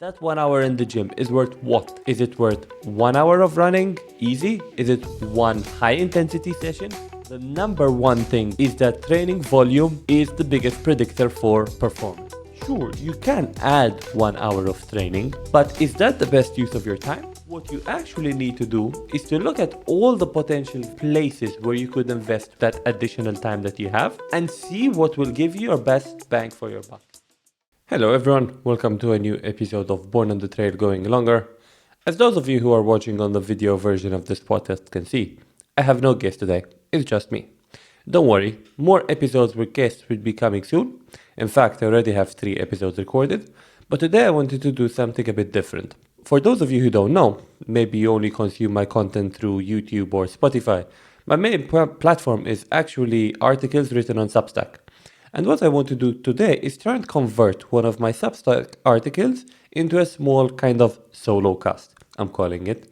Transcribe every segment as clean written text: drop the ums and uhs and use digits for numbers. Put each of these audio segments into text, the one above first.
That 1 hour in the gym is worth what? Is it worth 1 hour of running? Easy? Is it one high intensity session? The number one thing is that training volume is the biggest predictor for performance. Sure, you can add 1 hour of training, but is that the best use of your time? What you actually need to do is to look at all the potential places where you could invest that additional time that you have and see what will give you your best bang for your buck. Hello everyone, welcome to a new episode of Born on the Trail Going Longer. As those of you who are watching on the video version of this podcast can see, I have no guest today, it's just me. Don't worry, more episodes with guests will be coming soon. In fact, I already have 3 episodes recorded, but today I wanted to do something a bit different. For those of you who don't know, maybe you only consume my content through YouTube or Spotify, my main platform is actually articles written on Substack. And what I want to do today is try and convert one of my Substack articles into a small kind of solo cast, I'm calling it.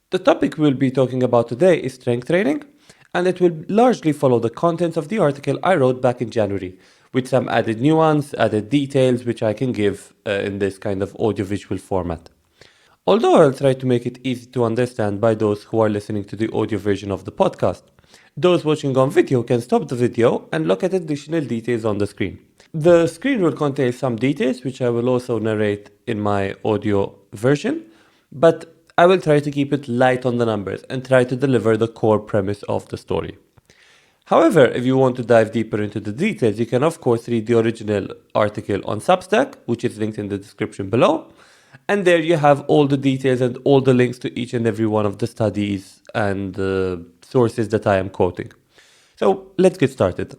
The topic we'll be talking about today is strength training, and it will largely follow the contents of the article I wrote back in January, with some added nuance, added details, which I can give in this kind of audiovisual format. Although I'll try to make it easy to understand by those who are listening to the audio version of the podcast, those watching on video can stop the video and look at additional details on the screen. The screen will contain some details which I will also narrate in my audio version, but I will try to keep it light on the numbers and try to deliver the core premise of the story. However, if you want to dive deeper into the details, you can of course read the original article on Substack, which is linked in the description below. And there you have all the details and all the links to each and every one of the studies and sources that I am quoting. So let's get started.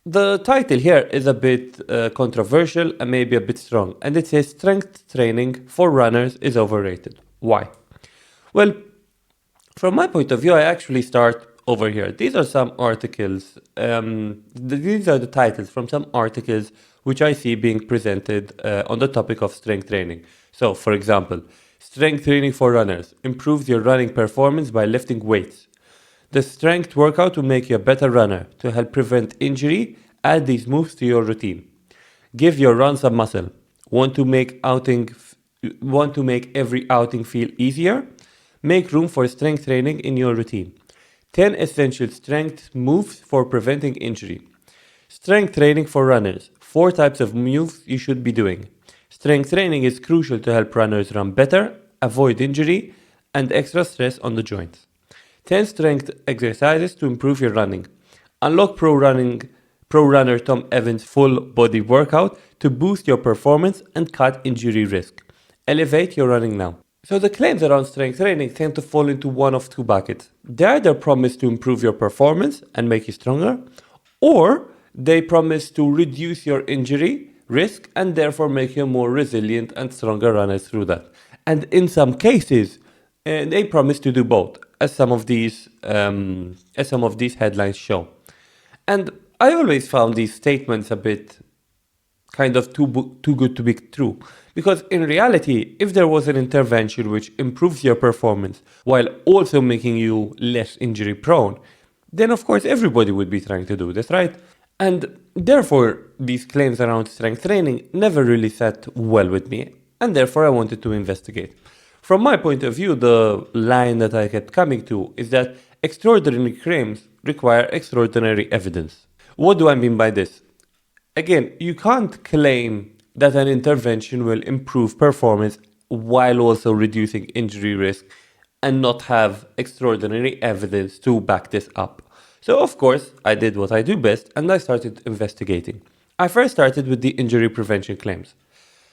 The title here is a bit controversial and maybe a bit strong, and it says strength training for runners is overrated. Why? Well, from my point of view, I actually start over here. These are some articles, these are the titles from some articles which I see being presented on the topic of strength training. So, for example, strength training for runners improves your running performance by lifting weights. The strength workout will make you a better runner. To help prevent injury, add these moves to your routine. Give your run some muscle. Want to make every outing feel easier? Make room for strength training in your routine. 10 essential strength moves for preventing injury. Strength training for runners. 4 types of moves you should be doing. Strength training is crucial to help runners run better, avoid injury, and extra stress on the joints. 10 strength exercises to improve your running. Unlock pro runner Tom Evans' full body workout to boost your performance and cut injury risk. Elevate your running now. So the claims around strength training tend to fall into one of 2 buckets. They either promise to improve your performance and make you stronger, or they promise to reduce your injury risk and therefore make you a more resilient and stronger runner through that. And in some cases, they promise to do both, as some of these headlines show. And I always found these statements a bit kind of too good to be true. Because in reality, if there was an intervention which improves your performance while also making you less injury prone, then of course everybody would be trying to do this, right? And therefore, these claims around strength training never really sat well with me, and therefore I wanted to investigate. From my point of view, the line that I kept coming to is that extraordinary claims require extraordinary evidence. What do I mean by this? Again, you can't claim that an intervention will improve performance while also reducing injury risk and not have extraordinary evidence to back this up. So of course, I did what I do best and I started investigating. I first started with the injury prevention claims.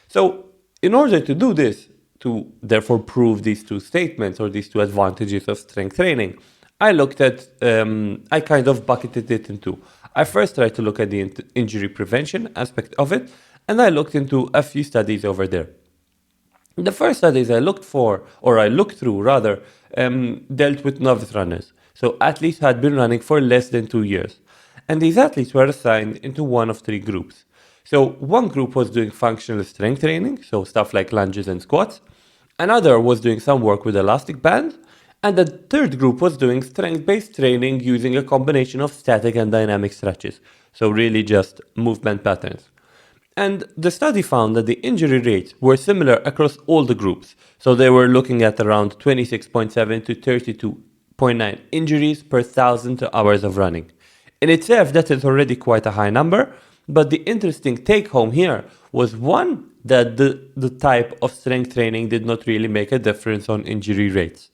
So in order to do this, to therefore prove these 2 statements or these 2 advantages of strength training, I kind of bucketed it in 2. I first tried to look at the injury prevention aspect of it, and I looked into a few studies over there. The first studies I looked through, dealt with novice runners. So athletes had been running for less than 2 years. And these athletes were assigned into one of 3 groups. So one group was doing functional strength training, so stuff like lunges and squats. Another was doing some work with elastic bands. And the third group was doing strength-based training using a combination of static and dynamic stretches. So really just movement patterns. And the study found that the injury rates were similar across all the groups. So they were looking at around 26.7 to 32.9 injuries per 1,000 hours of running. In itself, that is already quite a high number, but the interesting take home here was one, that the type of strength training did not really make a difference on injury rates,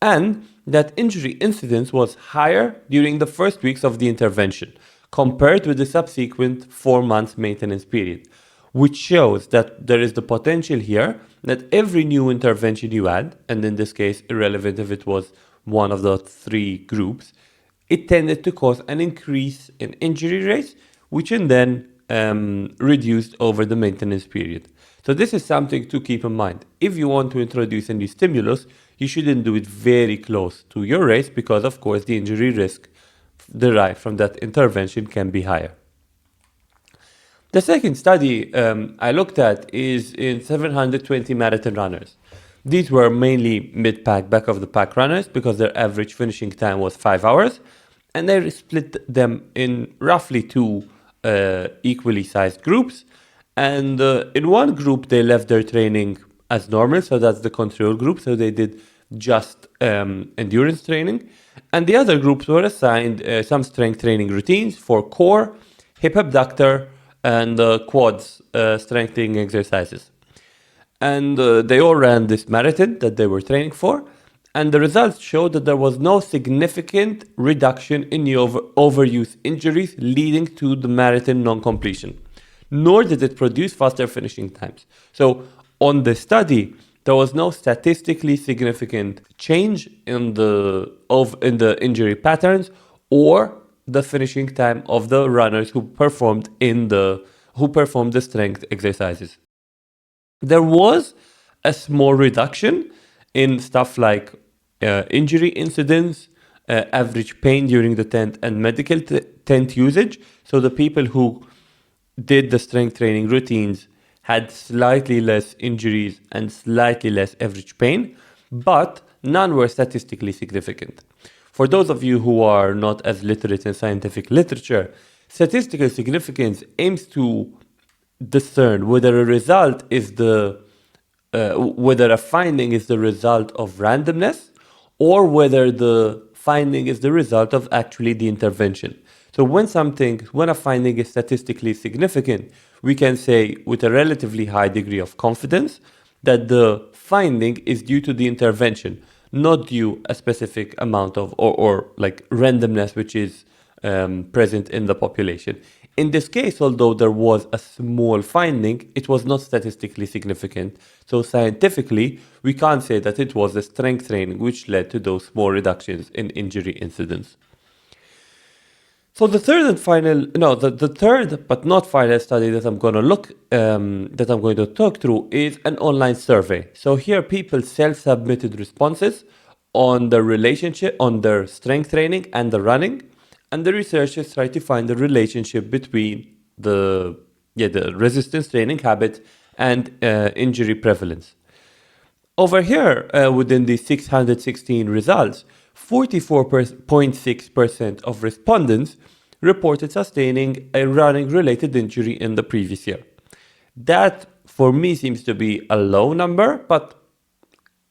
and that injury incidence was higher during the first weeks of the intervention compared with the subsequent 4 months maintenance period, which shows that there is the potential here that every new intervention you add, and in this case, irrelevant if it was one of the three groups, it tended to cause an increase in injury rates, which in then reduced over the maintenance period. So this is something to keep in mind. If you want to introduce a new stimulus, you shouldn't do it very close to your race because, of course, the injury risk derived from that intervention can be higher. The second study I looked at is in 720 marathon runners. These were mainly mid-pack, back-of-the-pack runners because their average finishing time was 5 hours, and they split them in roughly two equally sized groups. And in one group, they left their training as normal, so that's the control group, so they did just endurance training. And the other groups were assigned some strength training routines for core, hip abductor, and quads strengthening exercises. And they all ran this marathon that they were training for. And the results showed that there was no significant reduction in the overuse injuries leading to the marathon non-completion, nor did it produce faster finishing times. So on the study, there was no statistically significant change in the injury patterns or the finishing time of the runners who performed the strength exercises. There was a small reduction in stuff like injury incidence, average pain during the tent, and medical tent usage. So the people who did the strength training routines had slightly less injuries and slightly less average pain, but none were statistically significant. For those of you who are not as literate in scientific literature, statistical significance aims to discern whether whether a finding is the result of randomness or whether the finding is the result of actually the intervention. So when a finding is statistically significant, we can say with a relatively high degree of confidence that the finding is due to the intervention, not due a specific amount of or like randomness which is present in the population. In this case, although there was a small finding, it was not statistically significant. So scientifically, we can't say that it was the strength training which led to those small reductions in injury incidence. So the third but not final study that I'm going to talk through is an online survey. So here people self-submitted responses on the relationship, on their strength training and the running. And the researchers try to find the relationship between the resistance training habit and injury prevalence. Over here, within the 616 results, 44.6% of respondents reported sustaining a running-related injury in the previous year. That, for me, seems to be a low number, but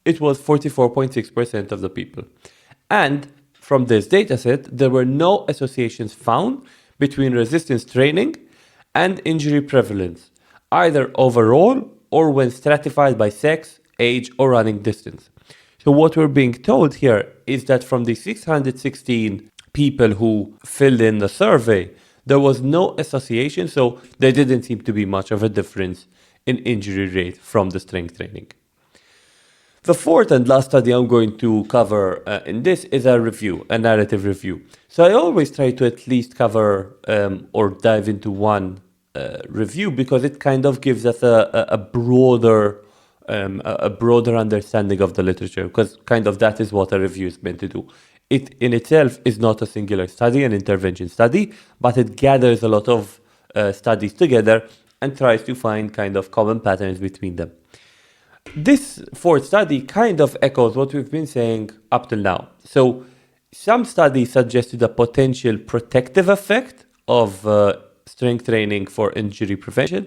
it was 44.6% of the people. And from this dataset, there were no associations found between resistance training and injury prevalence, either overall or when stratified by sex, age, or running distance. So what we're being told here is that from the 616 people who filled in the survey, there was no association, so there didn't seem to be much of a difference in injury rate from the strength training. The fourth and last study I'm going to cover in this is a narrative review. So I always try to at least cover or dive into one review because it kind of gives us a broader understanding of the literature, because kind of that is what a review is meant to do. It in itself is not a singular study, an intervention study, but it gathers a lot of studies together and tries to find kind of common patterns between them. This fourth study kind of echoes what we've been saying up till now. So some studies suggested a potential protective effect of strength training for injury prevention,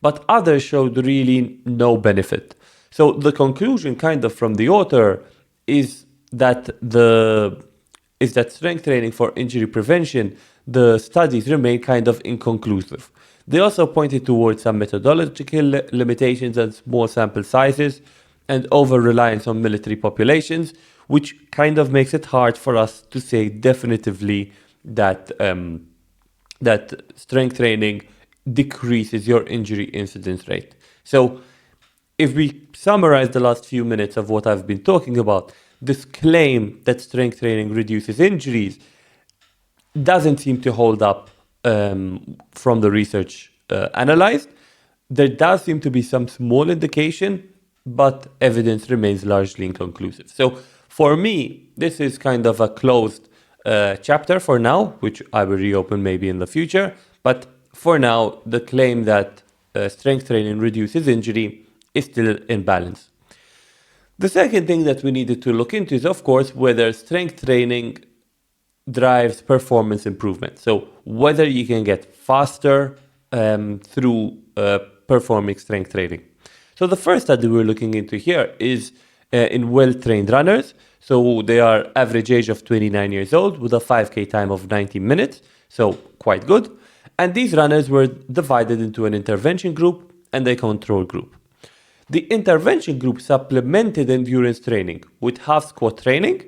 but others showed really no benefit. So the conclusion kind of from the author is that strength training for injury prevention, the studies remain kind of inconclusive. They also pointed towards some methodological limitations and small sample sizes and over-reliance on military populations, which kind of makes it hard for us to say definitively that that strength training decreases your injury incidence rate. So if we summarize the last few minutes of what I've been talking about, this claim that strength training reduces injuries doesn't seem to hold up from the research analyzed. There does seem to be some small indication, but evidence remains largely inconclusive. So for me, this is kind of a closed chapter for now, which I will reopen maybe in the future. But for now, the claim that strength training reduces injury is still in balance. The second thing that we needed to look into is, of course, whether strength training drives performance improvement. So whether you can get faster through performing strength training. So the first study we're looking into here is in well-trained runners. So they are average age of 29 years old with a 5K time of 90 minutes. So quite good. And these runners were divided into an intervention group and a control group. The intervention group supplemented endurance training with half squat training,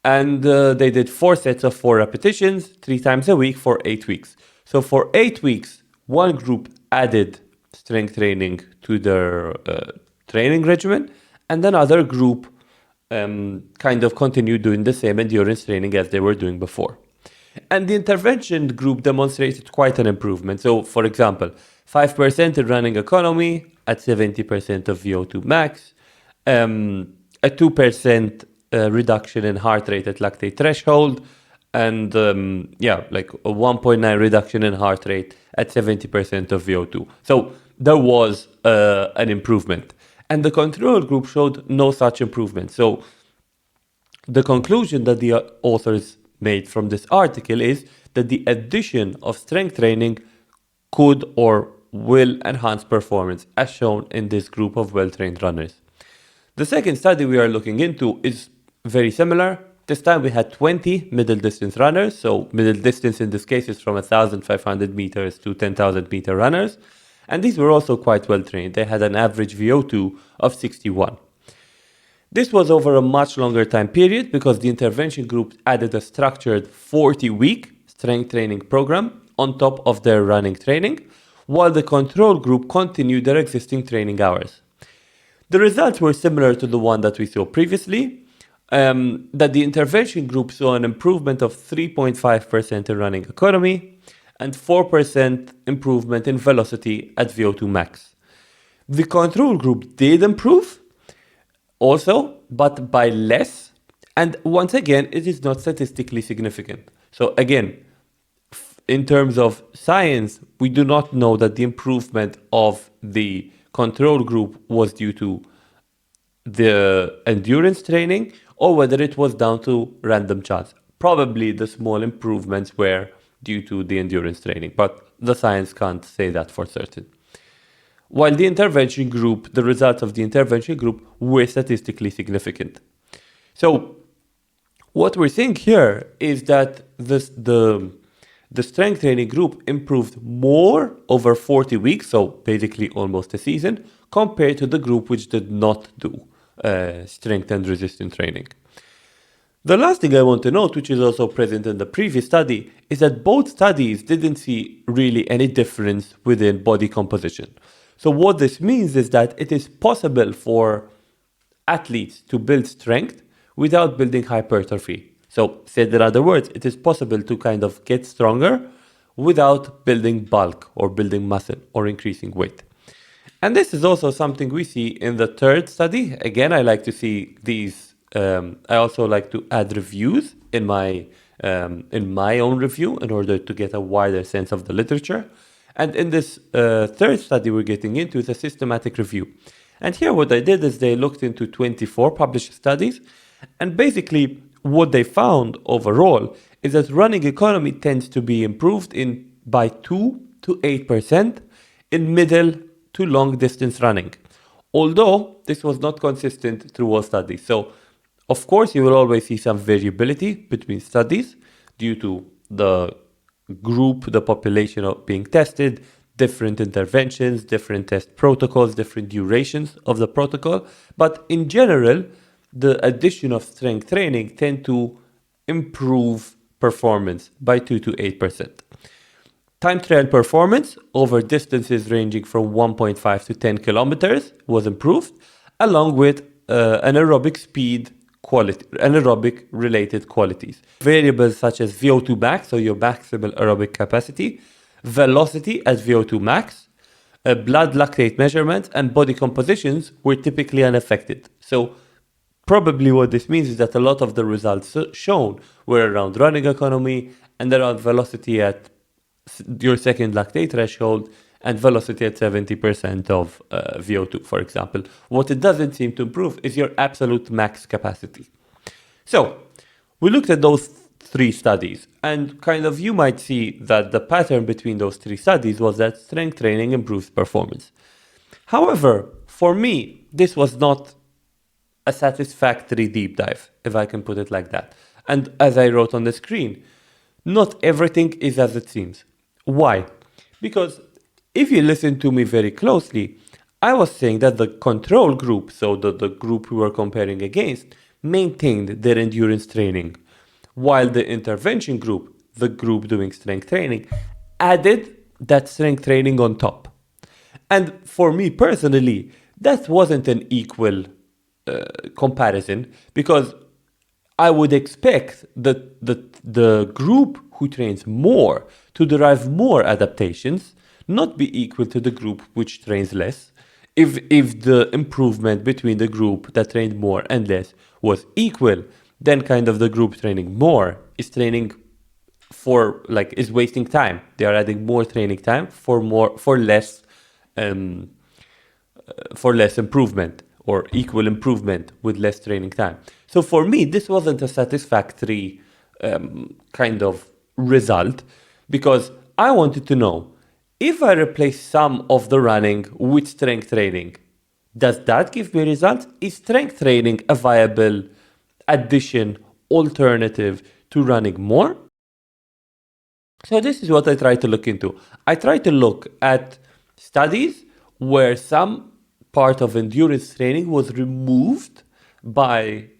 and they did 4 sets of 4 repetitions, 3 times a week for 8 weeks. So for 8 weeks, one group added strength training to their training regimen, and another group kind of continued doing the same endurance training as they were doing before. And the intervention group demonstrated quite an improvement. So, for example, 5% in running economy at 70% of VO2 max, a 2% reduction in heart rate at lactate threshold, and like a 1.9 reduction in heart rate at 70% of VO2. So there was an improvement. And the control group showed no such improvement. So the conclusion that the authors made from this article is that the addition of strength training could or will enhance performance, as shown in this group of well-trained runners. The second study we are looking into is very similar. This time we had 20 middle distance runners. So middle distance in this case is from 1,500 meters to 10,000 meter runners. And these were also quite well trained. They had an average VO2 of 61. This was over a much longer time period because the intervention group added a structured 40-week strength training program on top of their running training, while the control group continued their existing training hours. The results were similar to the one that we saw previously, that the intervention group saw an improvement of 3.5% in running economy and 4% improvement in velocity at VO2 max. The control group did improve also, but by less. And once again, it is not statistically significant. So again, in terms of science, we do not know that the improvement of the control group was due to the endurance training or whether it was down to random chance. Probably the small improvements were due to the endurance training, but the science can't say that for certain. While the intervention group, the results of the intervention group were statistically significant. So what we're seeing here is that the strength training group improved more over 40 weeks, so basically almost a season, compared to the group which did not do strength and resistance training. The last thing I want to note, which is also present in the previous study, is that both studies didn't see really any difference within body composition. So what this means is that it is possible for athletes to build strength without building hypertrophy. So said in other words, it is possible to kind of get stronger without building bulk or building muscle or increasing weight. And this is also something we see in the third study. Again, I like to see these. I also like to add reviews in my own review in order to get a wider sense of the literature. And in this third study we're getting into is a systematic review. And here what I did is they looked into 24 published studies. And basically what they found overall is that running economy tends to be improved by 2 to 8% in middle to long distance running. Although this was not consistent through all studies. So, of course, you will always see some variability between studies due to the group, the population being tested, different interventions, different test protocols, different durations of the protocol. But in general, the addition of strength training tend to improve performance by 2 to 8%. Time trial performance over distances ranging from 1.5 to 10 kilometers was improved, along with anaerobic speed quality, anaerobic related qualities. Variables such as VO2 max, so your maximal aerobic capacity, velocity as VO2 max, blood lactate measurements, and body compositions were typically unaffected. So probably what this means is that a lot of the results shown were around running economy and around velocity at your second lactate threshold and velocity at 70% of VO2, for example. What it doesn't seem to improve is your absolute max capacity. So we looked at those 3 studies, and kind of you might see that the pattern between those 3 studies was that strength training improves performance. However, for me, this was not a satisfactory deep dive, if I can put it like that. And as I wrote on the screen, not everything is as it seems. Why? Because if you listen to me very closely, I was saying that the control group, so the group we were comparing against, maintained their endurance training, while the intervention group, the group doing strength training, added that strength training on top. And for me personally, that wasn't an equal comparison, because I would expect that the group who trains more to derive more adaptations, not be equal to the group which trains less. If the improvement between the group that trained more and less was equal, then kind of the group training more is training is wasting time. They are adding more training time for less improvement, or equal improvement with less training time. So for me, this wasn't a satisfactory kind of result, because I wanted to know, if I replace some of the running with strength training, does that give me results? Is strength training a viable addition, alternative to running more? So this is what I try to look into. I try to look at studies where some part of endurance training was removed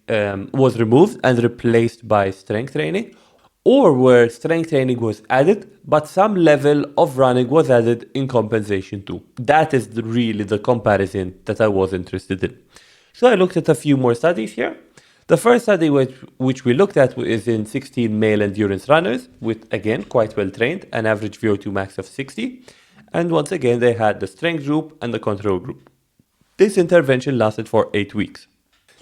and replaced by strength training, or where strength training was added, but some level of running was added in compensation too. That is really the comparison that I was interested in. So I looked at a few more studies here. The first study which we looked at is in 16 male endurance runners with, again, quite well trained, an average VO2 max of 60. And once again, they had the strength group and the control group. This intervention lasted for 8 weeks.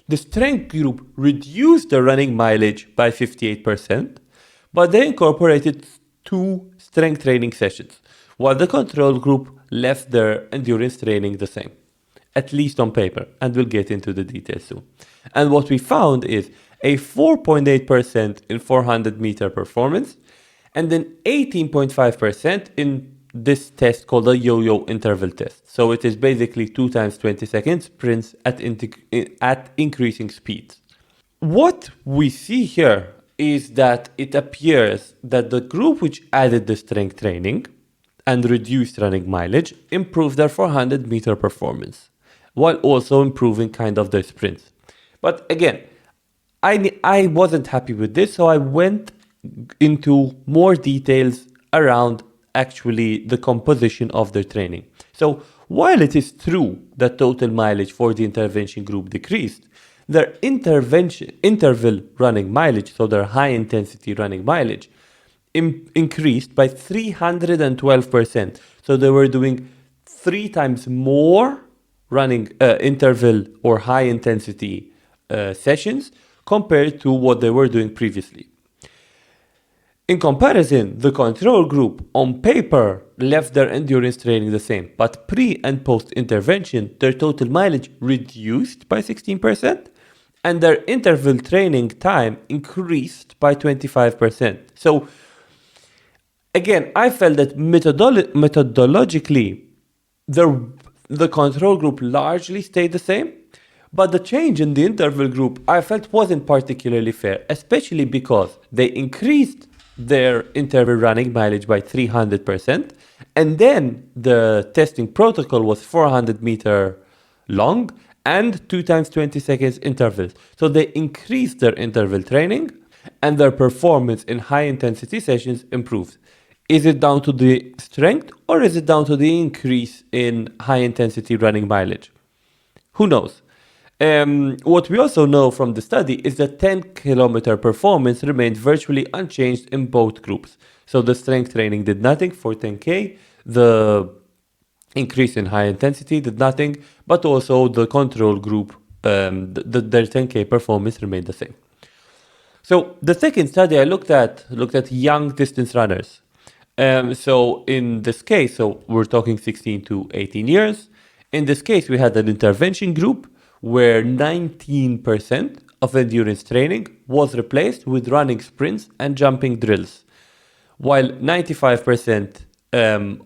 The strength group reduced the running mileage by 58%, but they incorporated 2 strength training sessions, while the control group left their endurance training the same, at least on paper, and we'll get into the details soon. And what we found is a 4.8% in 400 meter performance, and then 18.5% in this test called a yo-yo interval test. So it is basically 2 times 20 seconds sprints at increasing speeds. What we see here is that it appears that the group which added the strength training and reduced running mileage improved their 400 meter performance, while also improving kind of their sprints. But again, I wasn't happy with this, so I went into more details around actually the composition of their training. So while it is true that total mileage for the intervention group decreased, their interval running mileage, so their high intensity running mileage, increased by 312%. So they were doing 3 times more running interval or high intensity sessions compared to what they were doing previously. In comparison, the control group on paper left their endurance training the same, but pre and post intervention, their total mileage reduced by 16% and their interval training time increased by 25%. So Again, I felt that methodologically, the control group largely stayed the same, but the change in the interval group I felt wasn't particularly fair, especially because they increased their interval running mileage by 300%, and then the testing protocol was 400-meter long and 2 times 20 seconds intervals. So they increased their interval training and their performance in high intensity sessions improved. Is it down to the strength or is it down to the increase in high intensity running mileage? Who knows? What we also know from the study is that 10-kilometer performance remained virtually unchanged in both groups. So the strength training did nothing for 10K, the increase in high intensity did nothing, but also the control group, their 10K performance remained the same. So the second study I looked at young distance runners. So in this case, so we're talking 16 to 18 years. In this case, we had an intervention group where 19% of endurance training was replaced with running sprints and jumping drills, while 95%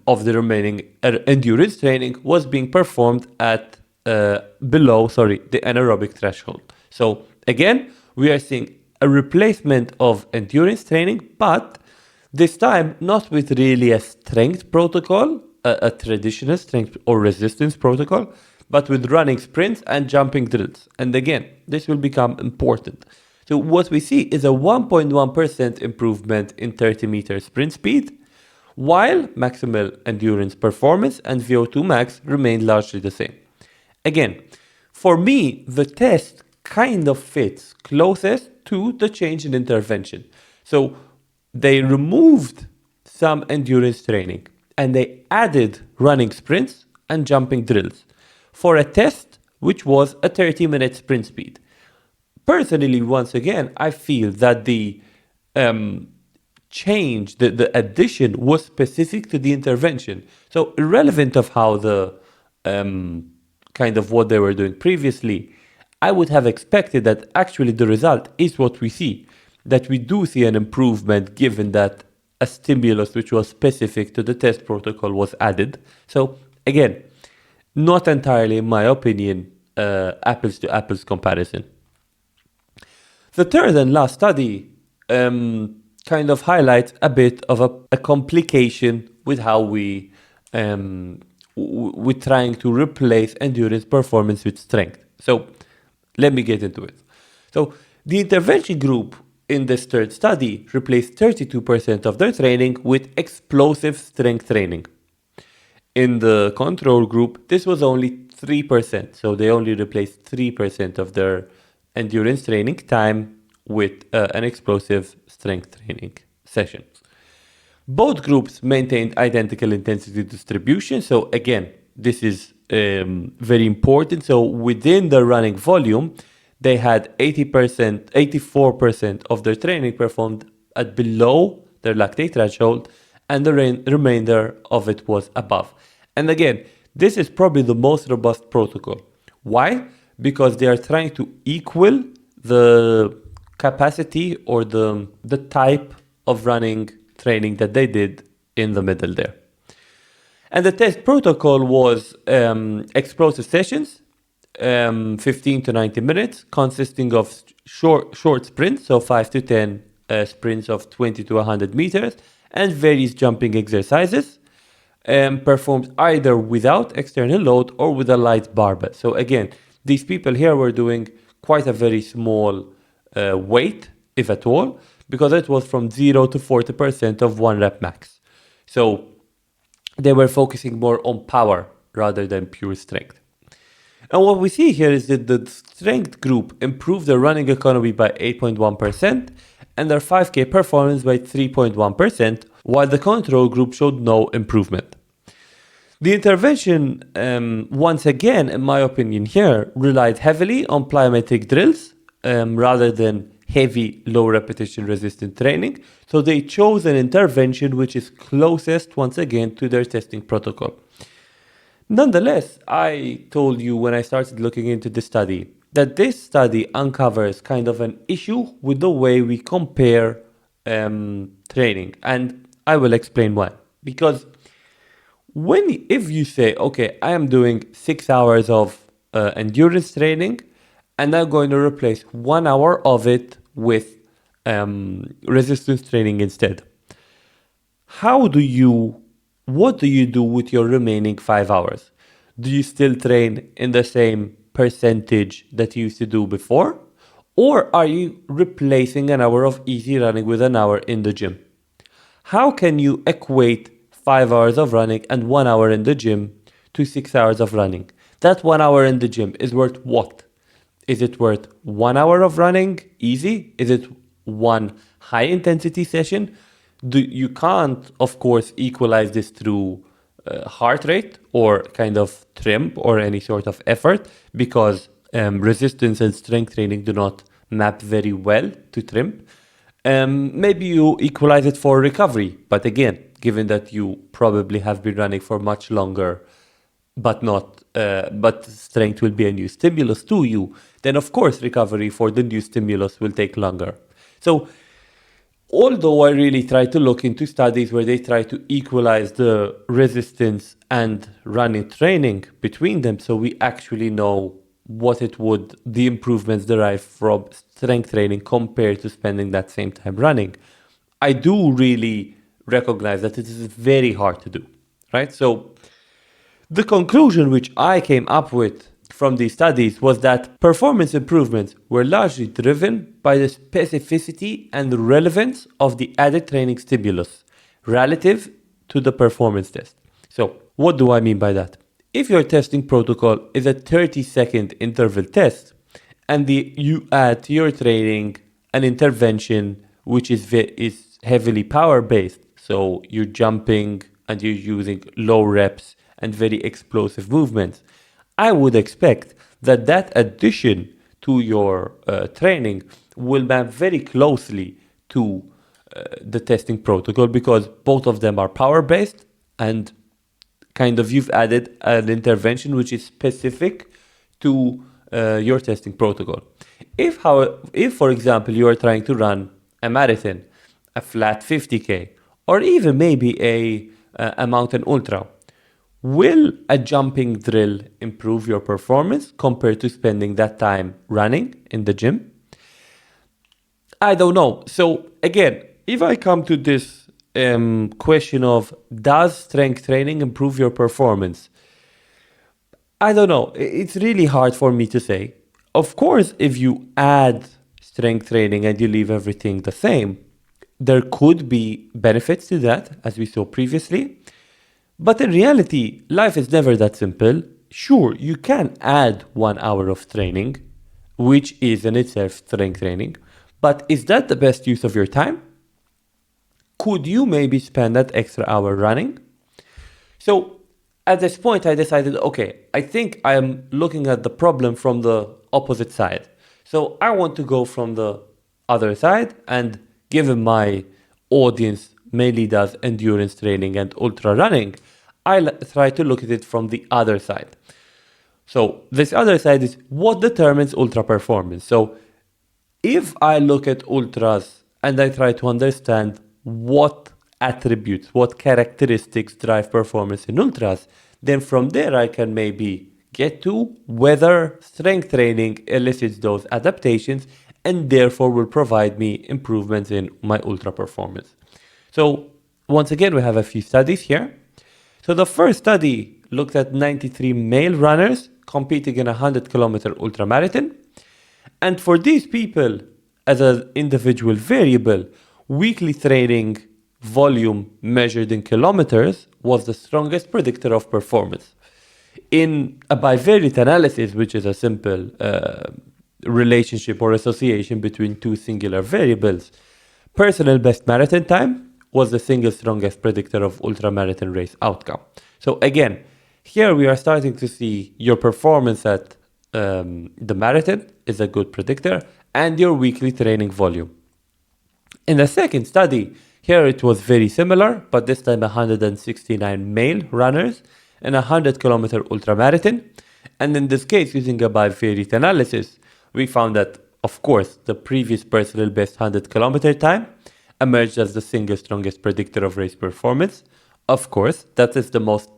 of the remaining endurance training was being performed at below the anaerobic threshold. So again, we are seeing a replacement of endurance training, but this time not with really a strength protocol, a traditional strength or resistance protocol, but with running sprints and jumping drills. And again, this will become important. So what we see is a 1.1% improvement in 30-meter sprint speed, while maximal endurance performance and VO2 max remained largely the same. Again, for me, the test kind of fits closest to the change in intervention. So they removed some endurance training and they added running sprints and jumping drills for a test which was a 30-minute sprint speed. Personally, once again, I feel that the change, the addition was specific to the intervention. So irrelevant of how the kind of what they were doing previously, I would have expected that actually the result is what we see, that we do see an improvement given that a stimulus which was specific to the test protocol was added. So again, not entirely, in my opinion, apples to apples comparison. The third and last study kind of highlights a bit of a complication with how we're trying to replace endurance performance with strength. So let me get into it. So the intervention group in this third study replaced 32% of their training with explosive strength training. In the control group, this was only 3%. So they only replaced 3% of their endurance training time with an explosive strength training session. Both groups maintained identical intensity distribution. So again, this is very important. So within the running volume, they had 84% of their training performed at below their lactate threshold, and the remainder of it was above. And again, this is probably the most robust protocol. Why? Because they are trying to equal the capacity or the type of running training that they did in the middle there. And the test protocol was explosive sessions, 15 to 90 minutes, consisting of short sprints, so 5 to 10 sprints of 20 to 100 meters, and various jumping exercises, performed either without external load or with a light barbell. So again, these people here were doing quite a very small weight, if at all, because it was from 0 to 40% of 1 rep max. So they were focusing more on power rather than pure strength. And what we see here is that the strength group improved their running economy by 8.1% and their 5K performance by 3.1%, while the control group showed no improvement. The intervention, once again, in my opinion here, relied heavily on plyometric drills rather than heavy low repetition resistant training. So they chose an intervention which is closest, once again, to their testing protocol. Nonetheless, I told you when I started looking into the study that this study uncovers kind of an issue with the way we compare training. And I will explain why. Because if you say, okay, I am doing 6 hours of endurance training and I'm going to replace 1 hour of it with resistance training instead. What do you do with your remaining 5 hours? Do you still train in the same percentage that you used to do before? Or are you replacing an hour of easy running with an hour in the gym? How can you equate 5 hours of running and 1 hour in the gym to 6 hours of running? That 1 hour in the gym is worth what? Is it worth 1 hour of running easy? Is it one high intensity session? You can't, of course, equalize this through heart rate or kind of trim or any sort of effort because resistance and strength training do not map very well to trim. Maybe you equalize it for recovery, but again, given that you probably have been running for much longer, but strength will be a new stimulus to you, then of course recovery for the new stimulus will take longer. So although I really try to look into studies where they try to equalize the resistance and running training between them so we actually know the improvements derive from strength training compared to spending that same time running, I do really recognize that it is very hard to do, right? So the conclusion which I came up with from these studies was that performance improvements were largely driven by the specificity and relevance of the added training stimulus relative to the performance test. So, what do I mean by that? If your testing protocol is a 30-second interval test and you add to your training an intervention which is heavily power based, so you're jumping and you're using low reps and very explosive movements, I would expect that addition to your training will map very closely to the testing protocol because both of them are power-based and kind of you've added an intervention which is specific to your testing protocol. If, for example, you are trying to run a marathon, a flat 50K, or even maybe a mountain ultra, will a jumping drill improve your performance compared to spending that time running in the gym? I don't know. So again, if I come to this question of does strength training improve your performance? I don't know. It's really hard for me to say. Of course, if you add strength training and you leave everything the same, there could be benefits to that, as we saw previously. But in reality, life is never that simple. Sure, you can add 1 hour of training, which is in itself strength training, but is that the best use of your time? Could you maybe spend that extra hour running? So at this point, I decided, okay, I think I am looking at the problem from the opposite side. So I want to go from the other side, and given my audience mainly does endurance training and ultra running, I try to look at it from the other side. So this other side is what determines ultra performance. So if I look at ultras and I try to understand what attributes, what characteristics drive performance in ultras, then from there I can maybe get to whether strength training elicits those adaptations and therefore will provide me improvements in my ultra performance. So once again, we have a few studies here. So the first study looked at 93 male runners competing in a 100-kilometer ultramarathon. And for these people, as an individual variable, weekly training volume measured in kilometers was the strongest predictor of performance. In a bivariate analysis, which is a simple relationship or association between two singular variables, personal best marathon time was the single strongest predictor of ultramarathon race outcome. So again, here we are starting to see your performance at the marathon is a good predictor and your weekly training volume. In the second study, here it was very similar, but this time 169 male runners in a 100-kilometer ultramarathon. And in this case, using a bivariate analysis, we found that, of course, the previous personal best 100-kilometer time emerged as the single strongest predictor of race performance. Of course, that is the most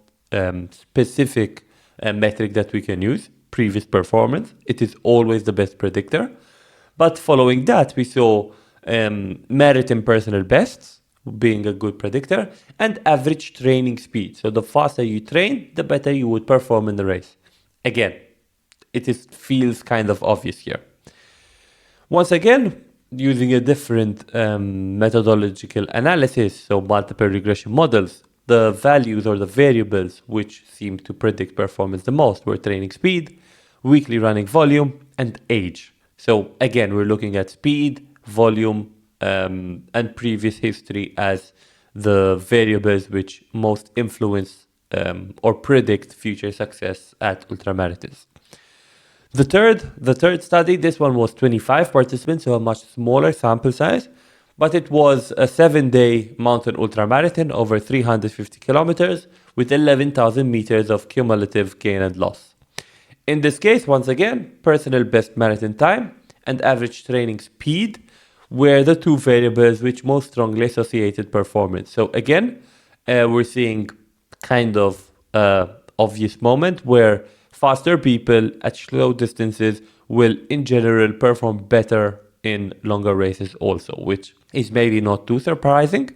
specific metric that we can use, previous performance. It is always the best predictor. But following that, we saw merit in personal bests being a good predictor, and average training speed. So the faster you train, the better you would perform in the race. Again, feels kind of obvious here. Once again, using a different methodological analysis, so multiple regression models, the values or the variables which seem to predict performance the most were training speed, weekly running volume, and age. So again, we're looking at speed, volume, and previous history as the variables which most influence or predict future success at ultramarathons. The third study, this one was 25 participants, so a much smaller sample size, but it was a 7-day mountain ultramarathon over 350 kilometers with 11,000 meters of cumulative gain and loss. In this case, once again, personal best marathon time and average training speed were the two variables which most strongly associated performance. So again, we're seeing kind of obvious moment where faster people at slow distances will in general perform better in longer races also, which is maybe not too surprising.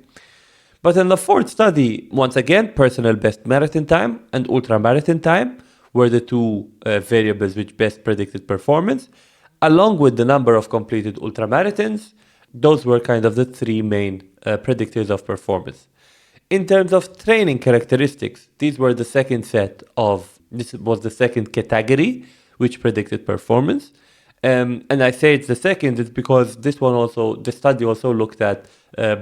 But in the fourth study, once again, personal best marathon time and ultramarathon time were the two variables which best predicted performance, along with the number of completed ultramarathons. Those were kind of the three main predictors of performance. In terms of training characteristics, this was the second category which predicted performance. And I say it's the second is because the study also looked at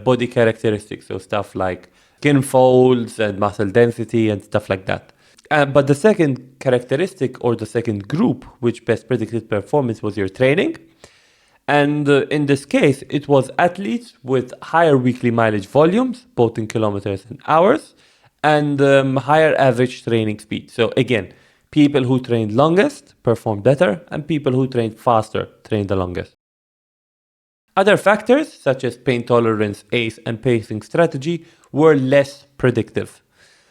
body characteristics, so stuff like skin folds and muscle density and stuff like that. But the second characteristic or the second group which best predicted performance was your training. And in this case, it was athletes with higher weekly mileage volumes, both in kilometers and hours, and higher average training speed. So again, people who trained longest performed better, and people who trained faster trained the longest. Other factors, such as pain tolerance, ACE, and pacing strategy, were less predictive.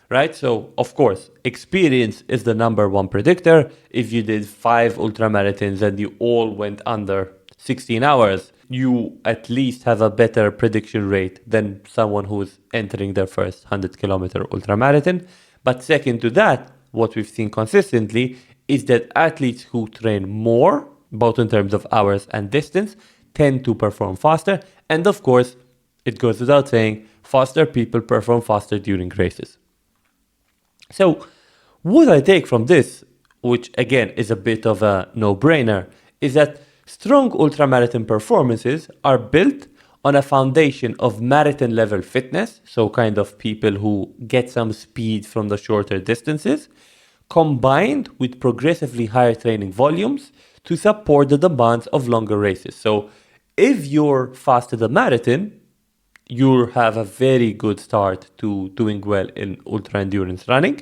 Right? So, of course, experience is the number one predictor. If you did 5 ultramarathons and you all went under 16 hours, you at least have a better prediction rate than someone who's entering their first 100-kilometer ultramarathon. But second to that, what we've seen consistently is that athletes who train more, both in terms of hours and distance, tend to perform faster. And of course, it goes without saying, faster people perform faster during races. So what I take from this, which again is a bit of a no-brainer, is that strong ultramarathon performances are built on a foundation of marathon level fitness, so kind of people who get some speed from the shorter distances, combined with progressively higher training volumes to support the demands of longer races. So if you're fast at the marathon, you'll have a very good start to doing well in ultra endurance running.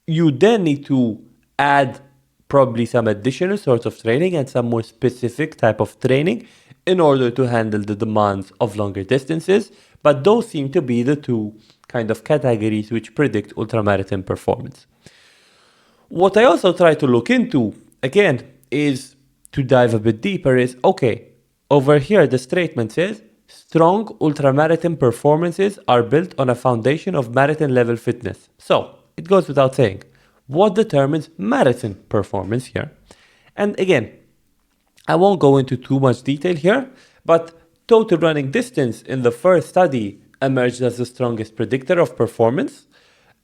You then need to add probably some additional sorts of training and some more specific type of training in order to handle the demands of longer distances. But those seem to be the two kind of categories which predict ultramarathon performance. What I also try to look into, again, is to dive a bit deeper is, okay, over here the statement says, strong ultramarathon performances are built on a foundation of marathon level fitness. So it goes without saying, what determines marathon performance here? And again, I won't go into too much detail here, but total running distance in the first study emerged as the strongest predictor of performance.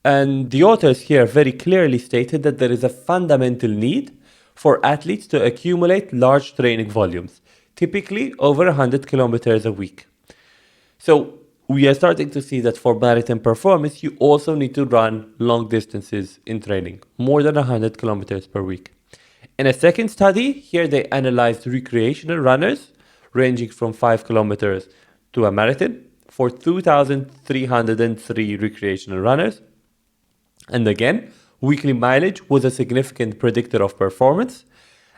And the authors here very clearly stated that there is a fundamental need for athletes to accumulate large training volumes, typically over 100 kilometers a week. So we are starting to see that for marathon performance, you also need to run long distances in training, more than 100 kilometers per week. In a second study, here they analyzed recreational runners ranging from 5 kilometers to a marathon for 2,303 recreational runners. And again, weekly mileage was a significant predictor of performance.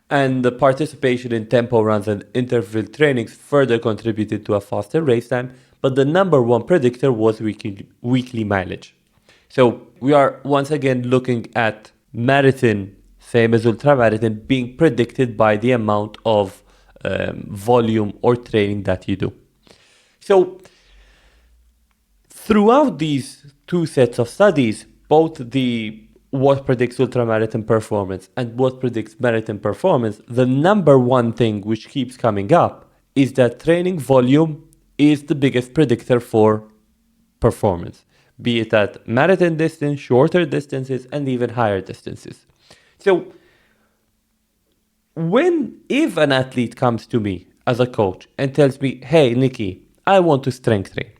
And the participation in tempo runs and interval trainings further contributed to a faster race time, but the number one predictor was weekly mileage. So we are once again looking at marathon, same as ultramarathon, being predicted by the amount of volume or training that you do. So throughout these two sets of studies, both the what predicts ultramarathon performance and what predicts marathon performance, the number one thing which keeps coming up is that training volume is the biggest predictor for performance, be it at marathon distance, shorter distances, and even higher distances. So if an athlete comes to me as a coach and tells me, hey, Nikki, I want to strength train,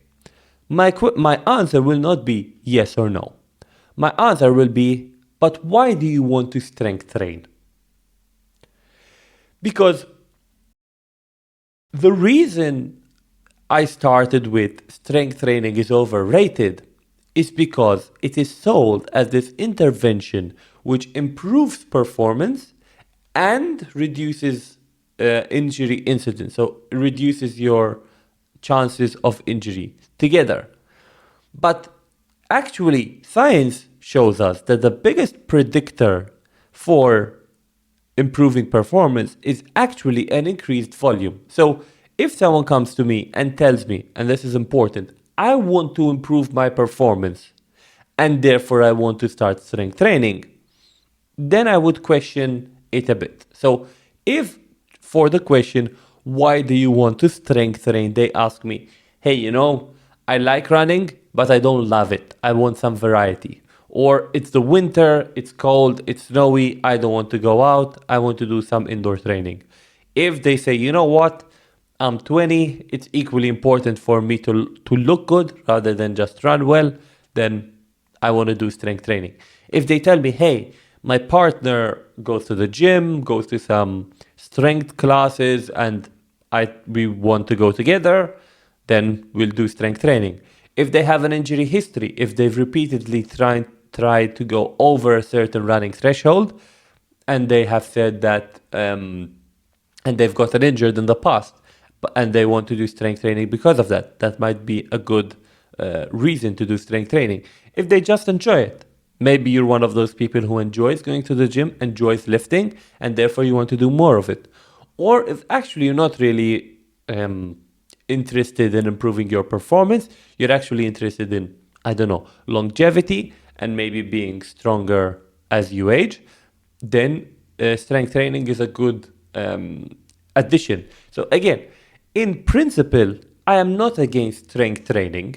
my answer will not be yes or no. My answer will be, but why do you want to strength train? Because the reason I started with strength training is overrated is because it is sold as this intervention which improves performance and reduces injury incidence. So it reduces your chances of injury together. But actually, science shows us that the biggest predictor for improving performance is actually an increased volume. So if someone comes to me and tells me, and this is important, I want to improve my performance and therefore I want to start strength training, then I would question it a bit. So if for the question, why do you want to strength train, they ask me, hey, I like running, but I don't love it. I want some variety. Or it's the winter, it's cold, it's snowy, I don't want to go out, I want to do some indoor training. If they say, you know what, I'm 20, it's equally important for me to look good rather than just run well, then I want to do strength training. If they tell me, hey, my partner goes to the gym, goes to some strength classes, and we want to go together, then we'll do strength training. If they have an injury history, if they've repeatedly tried to go over a certain running threshold, and they have said that, and they've gotten injured in the past, and they want to do strength training because of that, that might be a good reason to do strength training. If they just enjoy it, maybe you're one of those people who enjoys going to the gym, enjoys lifting, and therefore you want to do more of it. Or if actually you're not really interested in improving your performance, you're actually interested in, I don't know, longevity and maybe being stronger as you age, then strength training is a good addition. So again, in principle, I am not against strength training.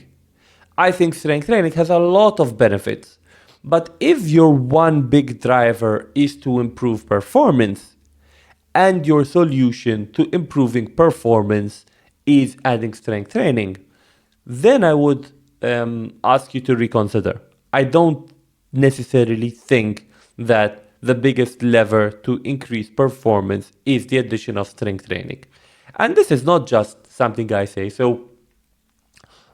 I think strength training has a lot of benefits. But if your one big driver is to improve performance, and your solution to improving performance is adding strength training, then I would ask you to reconsider. I don't necessarily think that the biggest lever to increase performance is the addition of strength training. And this is not just something I say. So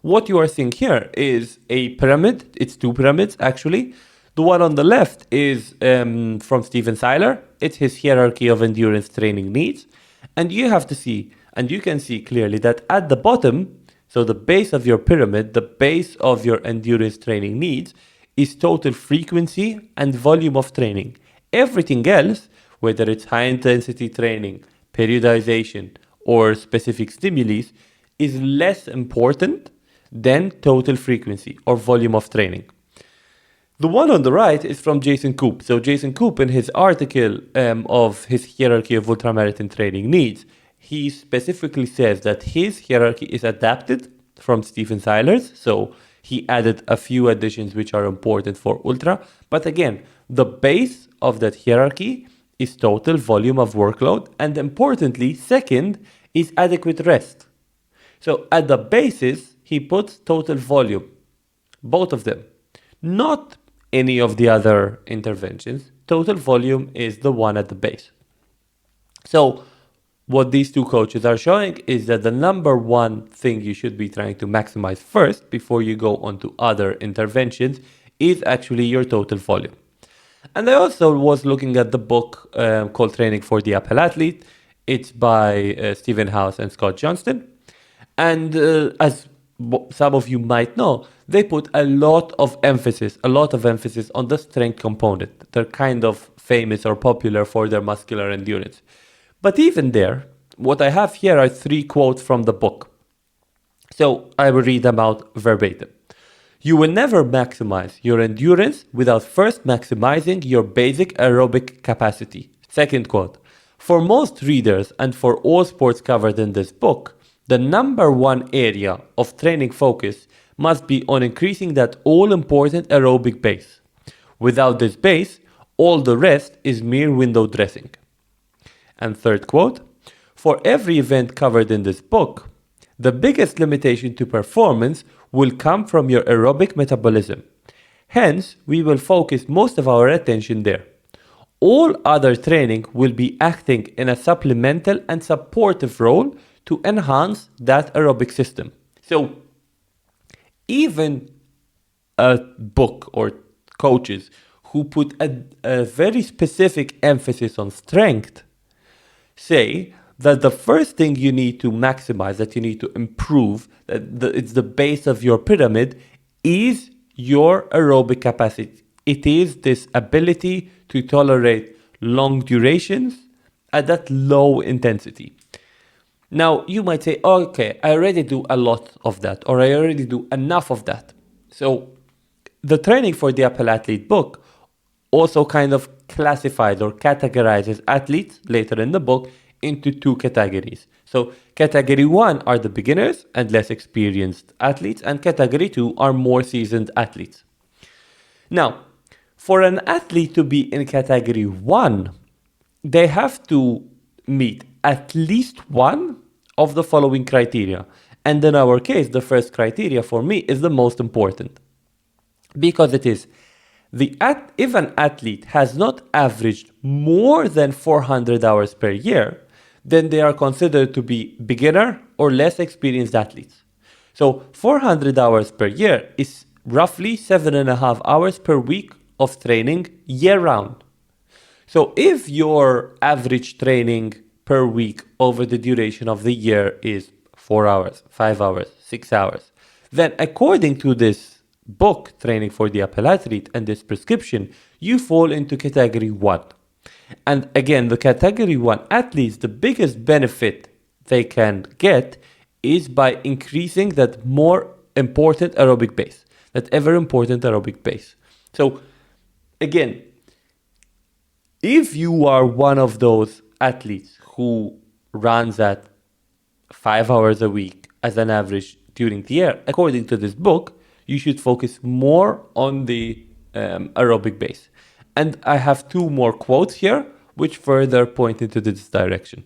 what you are seeing here is a pyramid. It's two pyramids, actually. The one on the left is from Steven Seiler. It's his hierarchy of endurance training needs. And you have to see, and you can see clearly that at the bottom, so the base of your pyramid, the base of your endurance training needs, is total frequency and volume of training. Everything else, whether it's high intensity training, periodization, or specific stimuli, is less important than total frequency or volume of training. The one on the right is from Jason Koop. So Jason Koop, in his article of his hierarchy of ultramarathon training needs, he specifically says that his hierarchy is adapted from Steven Seiler's. So he added a few additions which are important for ultra. But again, the base of that hierarchy is total volume of workload. And importantly, second is adequate rest. So at the basis, he puts total volume, both of them. Not any of the other interventions. Total volume is the one at the base. So what these two coaches are showing is that the number one thing you should be trying to maximize first before you go on to other interventions is actually your total volume. And I also was looking at the book called Training for the Apple Athlete. It's by Stephen House and Scott Johnston. And as some of you might know, they put a lot of emphasis on the strength component. They're kind of famous or popular for their muscular endurance. But even there, what I have here are 3 quotes from the book. So I will read them out verbatim. You will never maximize your endurance without first maximizing your basic aerobic capacity. Second quote. For most readers and for all sports covered in this book, the number one area of training focus must be on increasing that all-important aerobic base. Without this base, all the rest is mere window dressing. And third quote, for every event covered in this book, the biggest limitation to performance will come from your aerobic metabolism. Hence, we will focus most of our attention there. All other training will be acting in a supplemental and supportive role to enhance that aerobic system. So, even a book or coaches who put a very specific emphasis on strength say that the first thing you need to maximize, that you need to improve, it's the base of your pyramid, is your aerobic capacity. It is this ability to tolerate long durations at that low intensity. Now, you might say, okay, I already do a lot of that, or I already do enough of that. So the Training for the Apple Athlete book also kind of classifies or categorizes athletes later in the book into 2 categories. So category 1 are the beginners and less experienced athletes, and category 2 are more seasoned athletes. Now, for an athlete to be in category 1, they have to meet at least one of the following criteria. And in our case, the first criteria for me is the most important. Because it is, if an athlete has not averaged more than 400 hours per year, then they are considered to be beginner or less experienced athletes. So 400 hours per year is roughly 7.5 hours per week of training year round. So if your average training per week over the duration of the year is 4 hours, 5 hours, 6 hours, then according to this book, Training for the Apple Athlete, and this prescription, you fall into category 1. And again, the category 1 athletes, the biggest benefit they can get is by increasing that more important aerobic base, that ever important aerobic base. So again, if you are one of those athletes who runs at 5 hours a week as an average during the year, according to this book, you should focus more on the aerobic base. And I have 2 more quotes here, which further point into this direction.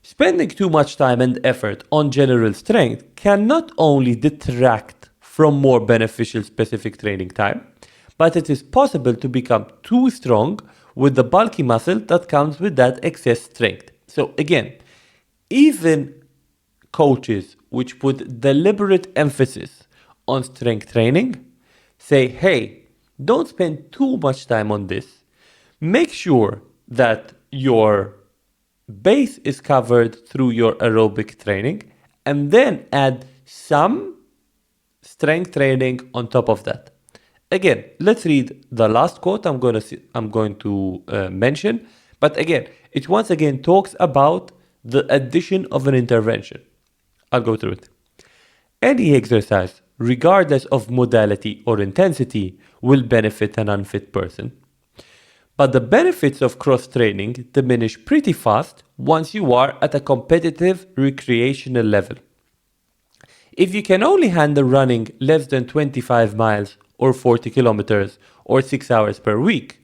Spending too much time and effort on general strength can not only detract from more beneficial specific training time, but it is possible to become too strong with the bulky muscle that comes with that excess strength. So again, even coaches which put deliberate emphasis on strength training say, hey, don't spend too much time on this. Make sure that your base is covered through your aerobic training, and then add some strength training on top of that. Again, let's read the last quote I'm going to mention. But again, it once again talks about the addition of an intervention. I'll go through it. Any exercise, regardless of modality or intensity, will benefit an unfit person. But the benefits of cross-training diminish pretty fast once you are at a competitive recreational level. If you can only handle running less than 25 miles or 40 kilometers or 6 hours per week,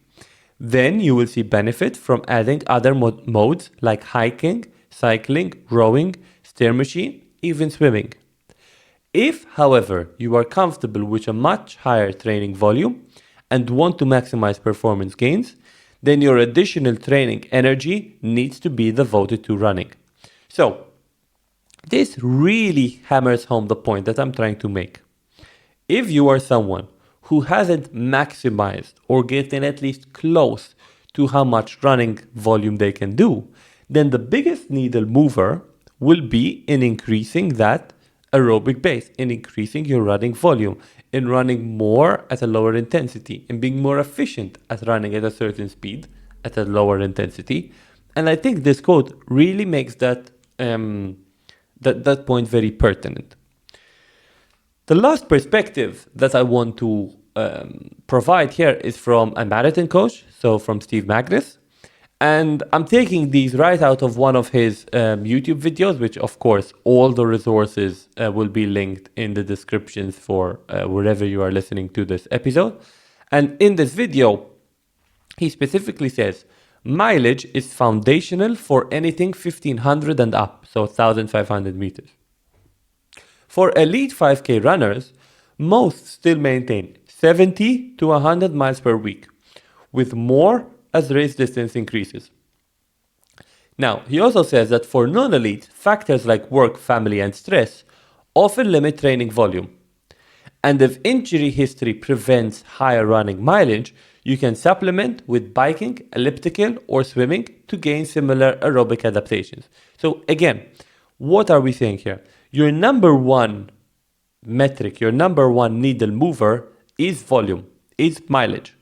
then you will see benefit from adding other modes like hiking, cycling, rowing, stair machine, even swimming. If, however, you are comfortable with a much higher training volume and want to maximize performance gains, then your additional training energy needs to be devoted to running. So, this really hammers home the point that I'm trying to make. If you are someone who hasn't maximized or getting at least close to how much running volume they can do, then the biggest needle mover will be in increasing that aerobic base, in increasing your running volume, in running more at a lower intensity, in being more efficient at running at a certain speed at a lower intensity. And I think this quote really makes that that point very pertinent. The last perspective that I want to provide here is from a marathon coach, so from Steve Magnus. And I'm taking these right out of one of his YouTube videos, which of course all the resources will be linked in the descriptions for wherever you are listening to this episode. And in this video, he specifically says, mileage is foundational for anything 1500 and up, so 1500 meters. For elite 5K runners, most still maintain 70 to 100 miles per week, with more as race distance increases. Now, he also says that for non-elite, factors like work, family, and stress often limit training volume. And if injury history prevents higher running mileage, you can supplement with biking, elliptical, or swimming to gain similar aerobic adaptations. So again, what are we saying here? Your number one metric, your number one needle mover is volume, is mileage.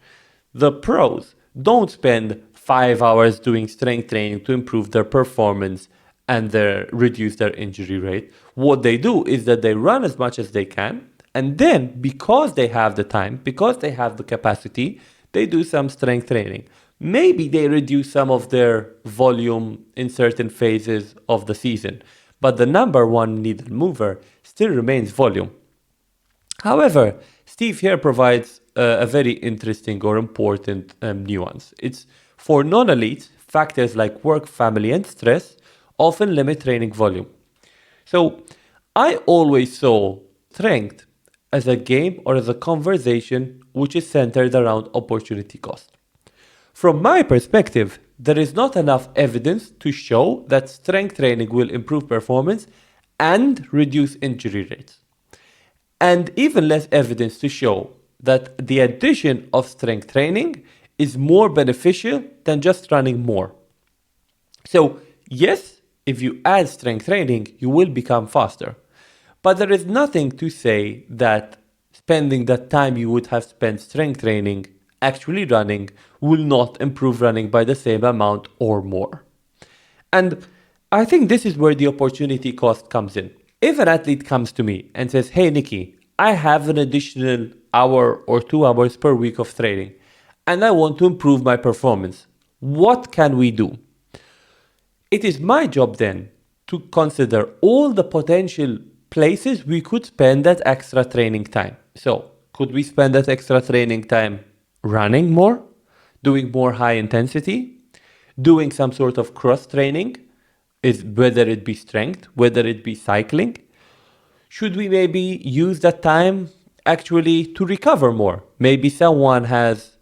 The pros don't spend 5 hours doing strength training to improve their performance and reduce their injury rate. What they do is that they run as much as they can, and then because they have the time, because they have the capacity, they do some strength training. Maybe they reduce some of their volume in certain phases of the season, but the number one needle mover still remains volume. However, Steve here provides a very interesting or important nuance. It's for non-elites, factors like work, family, and stress often limit training volume. So I always saw strength as a game or as a conversation which is centered around opportunity cost. From my perspective, there is not enough evidence to show that strength training will improve performance and reduce injury rates. And even less evidence to show that the addition of strength training is more beneficial than just running more. So yes, if you add strength training, you will become faster. But there is nothing to say that spending that time you would have spent strength training actually running will not improve running by the same amount or more. And I think this is where the opportunity cost comes in. If an athlete comes to me and says, hey, Nikki, I have an additional hour or 2 hours per week of training, and I want to improve my performance, what can we do? It is my job then to consider all the potential places we could spend that extra training time. So, could we spend that extra training time running more, doing more high intensity, doing some sort of cross training, whether it be strength, whether it be cycling? Should we maybe use that time actually to recover more? Maybe someone has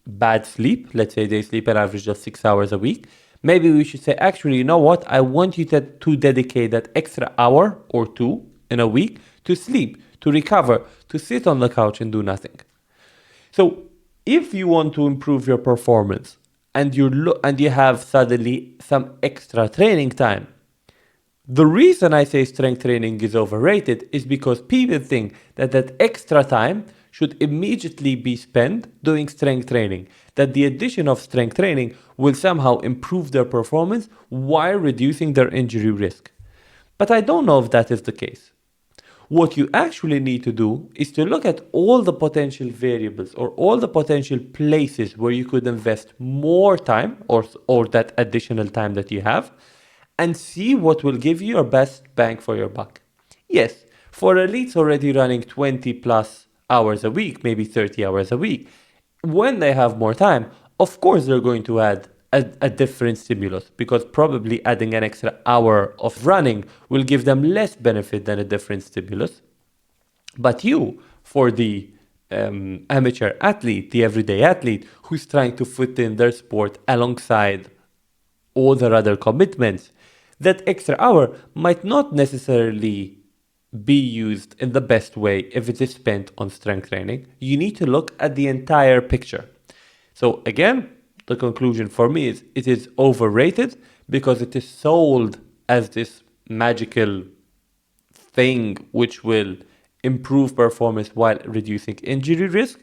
bad sleep. Let's say they sleep an average of 6 hours a week. Maybe we should say, actually, you know what? I want you to dedicate that extra hour or 2 in a week to sleep, to recover, to sit on the couch and do nothing. So if you want to improve your performance and you have suddenly some extra training time, the reason I say strength training is overrated is because people think that extra time should immediately be spent doing strength training, that the addition of strength training will somehow improve their performance while reducing their injury risk. But I don't know if that is the case. What you actually need to do is to look at all the potential variables or all the potential places where you could invest more time or that additional time that you have, and see what will give you your best bang for your buck. Yes, for elites already running 20 plus hours a week, maybe 30 hours a week, when they have more time, of course they're going to add a different stimulus, because probably adding an extra hour of running will give them less benefit than a different stimulus. But you, for the amateur athlete, the everyday athlete who's trying to fit in their sport alongside all their other commitments, that extra hour might not necessarily be used in the best way if it is spent on strength training. You need to look at the entire picture. So again, the conclusion for me is it is overrated because it is sold as this magical thing which will improve performance while reducing injury risk.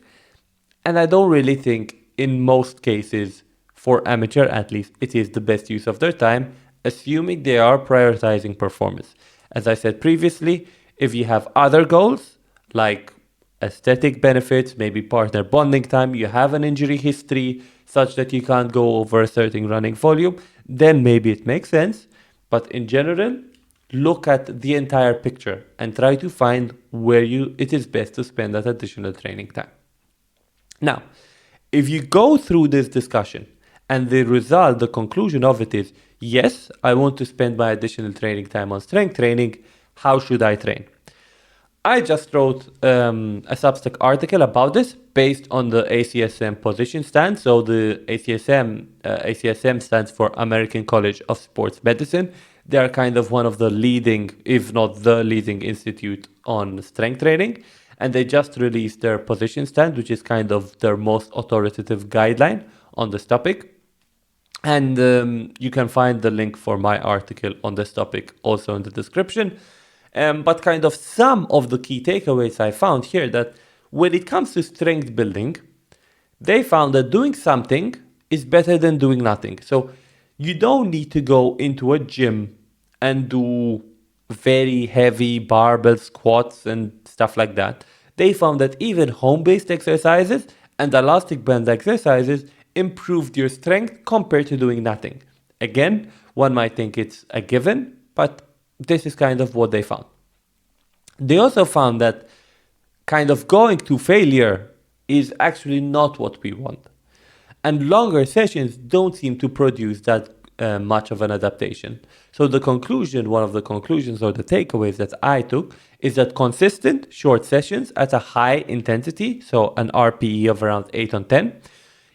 And I don't really think in most cases for amateur athletes it is the best use of their time, assuming they are prioritizing performance. As I said previously, if you have other goals like aesthetic benefits, maybe partner bonding time, you have an injury history such that you can't go over a certain running volume, then maybe it makes sense. But in general, look at the entire picture and try to find where it is best to spend that additional training time. Now, if you go through this discussion and the conclusion of it is, yes, I want to spend my additional training time on strength training, how should I train? I just wrote a Substack article about this based on the ACSM position stand. So the ACSM stands for American College of Sports Medicine. They are kind of one of the leading, if not the leading institute on strength training. And they just released their position stand, which is kind of their most authoritative guideline on this topic. And you can find the link for my article on this topic also in the description. But kind of some of the key takeaways I found here that when it comes to strength building, they found that doing something is better than doing nothing. So you don't need to go into a gym and do very heavy barbell squats and stuff like that. They found that even home-based exercises and elastic band exercises improved your strength compared to doing nothing. Again, one might think it's a given, but this is kind of what they found. They also found that kind of going to failure is actually not what we want. And longer sessions don't seem to produce that much of an adaptation. So the conclusion, one of the conclusions or the takeaways that I took is that consistent short sessions at a high intensity, so an RPE of around 8 on 10,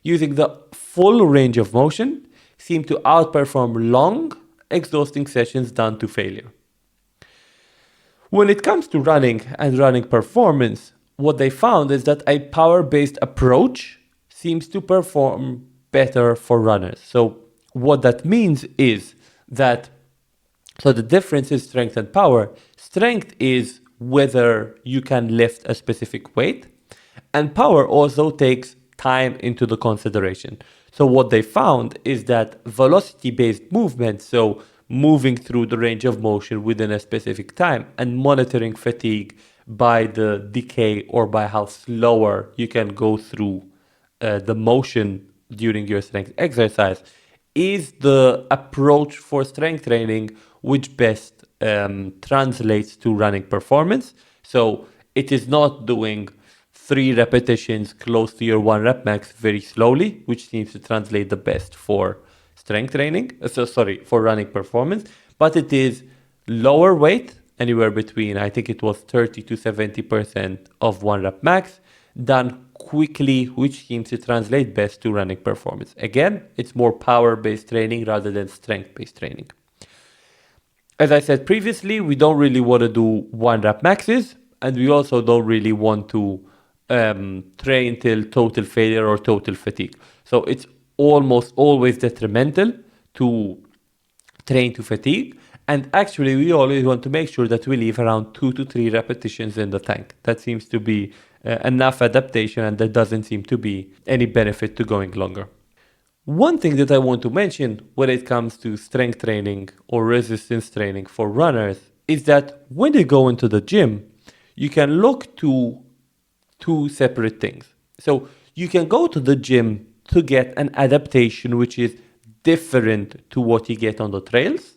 using the full range of motion, seem to outperform long, exhausting sessions done to failure. When it comes to running and running performance, what they found is that a power-based approach seems to perform better for runners. So what that means is that, so the difference is strength and power. Strength is whether you can lift a specific weight, and power also takes time into the consideration. So what they found is that velocity-based movement, so moving through the range of motion within a specific time and monitoring fatigue by the decay or by how slower you can go through the motion during your strength exercise, is the approach for strength training which best translates to running performance. So it is not doing 3 repetitions close to your 1 rep max very slowly, which seems to translate the best for strength training, for running performance, but it is lower weight, anywhere between, I think it was 30 to 70% of 1 rep max, done quickly, which seems to translate best to running performance. Again, it's more power-based training rather than strength-based training. As I said previously, we don't really want to do 1 rep maxes, and we also don't really want to train till total failure or total fatigue. So it's almost always detrimental to train to fatigue. And actually, we always want to make sure that we leave around 2 to 3 repetitions in the tank. That seems to be enough adaptation, and there doesn't seem to be any benefit to going longer. One thing that I want to mention when it comes to strength training or resistance training for runners is that when you go into the gym, you can look to 2 separate things. So you can go to the gym to get an adaptation which is different to what you get on the trails,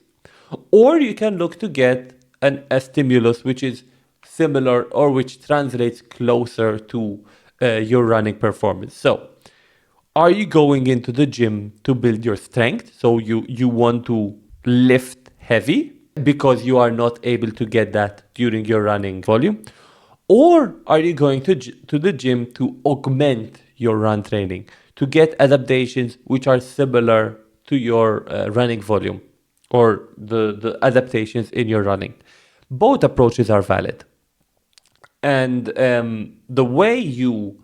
or you can look to get a stimulus which is similar or which translates closer to your running performance. So are you going into the gym to build your strength? So you want to lift heavy because you are not able to get that during your running volume? Or are you going to the gym to augment your run training, to get adaptations which are similar to your running volume or the adaptations in your running? Both approaches are valid. And the way you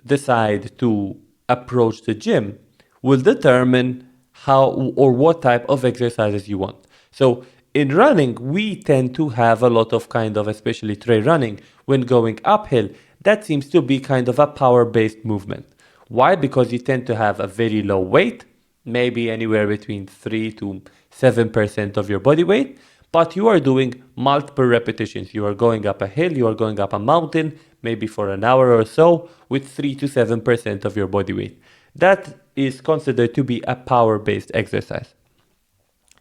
decide to approach the gym will determine how or what type of exercises you want. So in running, we tend to have a lot of kind of, especially trail running, when going uphill, that seems to be kind of a power-based movement. Why? Because you tend to have a very low weight, maybe anywhere between 3 to 7% of your body weight, but you are doing multiple repetitions. You are going up a hill, you are going up a mountain, maybe for an hour or so, with 3 to 7% of your body weight. That is considered to be a power-based exercise.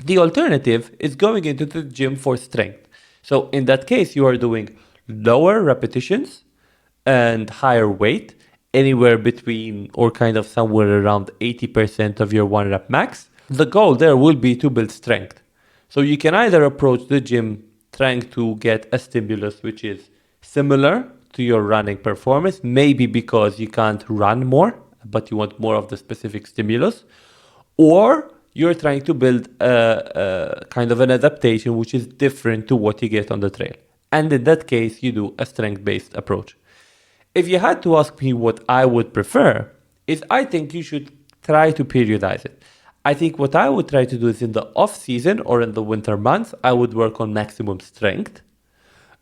The alternative is going into the gym for strength. So in that case, you are doing lower repetitions and higher weight, anywhere between or kind of somewhere around 80% of your 1 rep max. The goal there will be to build strength. So you can either approach the gym trying to get a stimulus which is similar to your running performance, maybe because you can't run more, but you want more of the specific stimulus, or you're trying to build a kind of an adaptation which is different to what you get on the trail. And in that case, you do a strength-based approach. If you had to ask me what I would prefer, is I think you should try to periodize it. I think what I would try to do is in the off season or in the winter months, I would work on maximum strength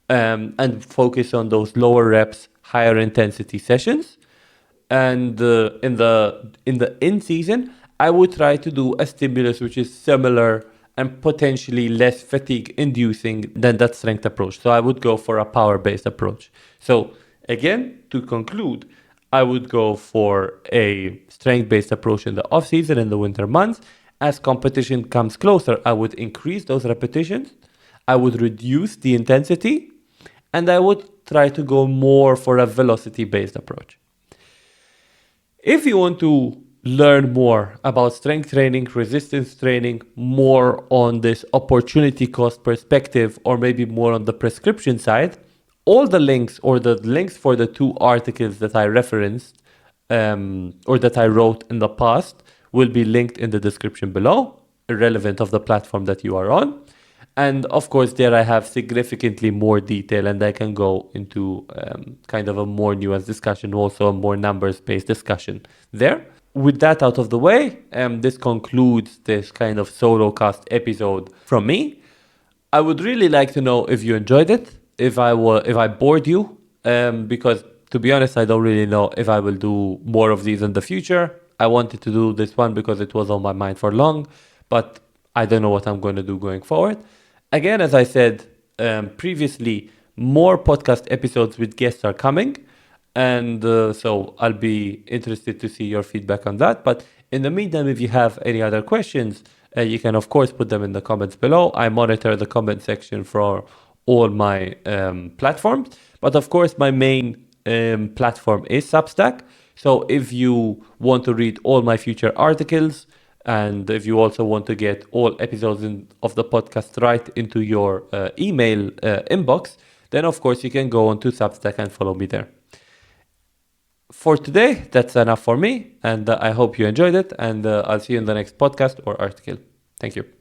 and focus on those lower reps, higher intensity sessions. And in the in season, I would try to do a stimulus which is similar and potentially less fatigue inducing than that strength approach. So I would go for a power based approach. So again, to conclude, I would go for a strength based approach in the off season in the winter months. As competition comes closer, I would increase those repetitions. I would reduce the intensity, and I would try to go more for a velocity based approach. If you want to learn more about strength training, resistance training, more on this opportunity cost perspective, or maybe more on the prescription side, all the links or the links for the 2 articles that I referenced or that I wrote in the past will be linked in the description below, irrelevant of the platform that you are on. And of course, there I have significantly more detail and I can go into kind of a more nuanced discussion, also a more numbers-based discussion there. With that out of the way, this concludes this kind of solo cast episode from me. I would really like to know if you enjoyed it, if I bored you, because to be honest, I don't really know if I will do more of these in the future. I wanted to do this one because it was on my mind for long, but I don't know what I'm going to do going forward. Again, as I said previously, more podcast episodes with guests are coming. And so I'll be interested to see your feedback on that. But in the meantime, if you have any other questions, you can, of course, put them in the comments below. I monitor the comment section for all my platforms. But of course, my main platform is Substack. So if you want to read all my future articles, and if you also want to get all episodes of the podcast right into your email inbox, then of course you can go on to Substack and follow me there. For today, that's enough for me, and I hope you enjoyed it, and I'll see you in the next podcast or article. Thank you.